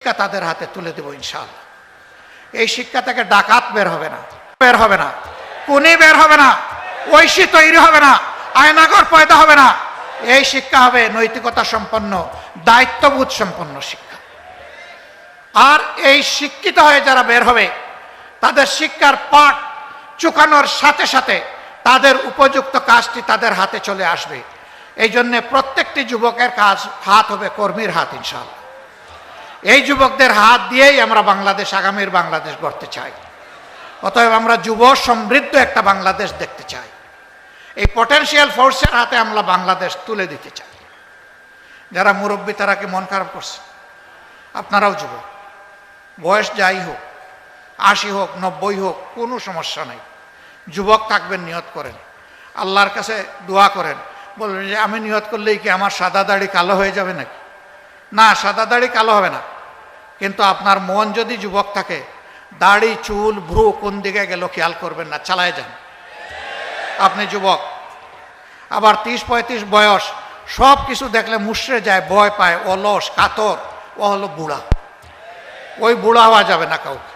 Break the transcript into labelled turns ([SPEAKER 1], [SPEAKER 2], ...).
[SPEAKER 1] শিক্ষা তাদের হাতে তুলে দেব ইনশাআল্লাহ। এই শিক্ষা থেকে ডাকাত বের হবে না, খুনি বের হবে না, ঐশী তৈরি হবে না, আয়নাগর পয়দা হবে না। এই শিক্ষা হবে নৈতিকতা সম্পন্ন, দায়িত্ববোধ সম্পন্ন শিক্ষা। আর এই শিক্ষিত হয়ে যারা বের হবে তাদের শিক্ষার পাঠ চুকানোর সাথে সাথে তাদের উপযুক্ত কাজটি তাদের হাতে চলে আসবে। এই জন্য প্রত্যেকটি যুবকের হাত হবে কর্মীর হাত ইনশাআল্লাহ। এই যুবকদের হাত দিয়েই আমরা বাংলাদেশ, আগামীর বাংলাদেশ গড়তে চাই। অতএব আমরা যুব সমৃদ্ধ একটা বাংলাদেশ দেখতে চাই। এই পটেনশিয়াল ফোর্সের হাতে আমরা বাংলাদেশ তুলে দিতে চাই। যারা মুরব্বী তারা কি মন খারাপ করছে? আপনারাও যুবক, বয়স যাই হোক, 80 হোক, 90 হোক, কোনো সমস্যা নাই। যুবক থাকবেন, নিয়ত করেন, আল্লাহর কাছে দোয়া করেন, বলবেন যে আমি নিয়ত করলেই কি আমার সাদা দাড়ি কালো হয়ে যাবে নাকি? না, সাদা দাড়ি কালো হবে না, কিন্তু আপনার মন যদি যুবক থাকে, দাড়ি চুল ভ্রু কোন দিকে গেল খেয়াল করবেন না, চালায় যান। আপনি যুবক, আবার 30-35 বয়স, সব কিছু দেখলে মুষড়ে যায়, ভয় পায়, অলস কাতর, ও হলো বুড়া। ওই বুড়া হওয়া যাবে না কাউকে।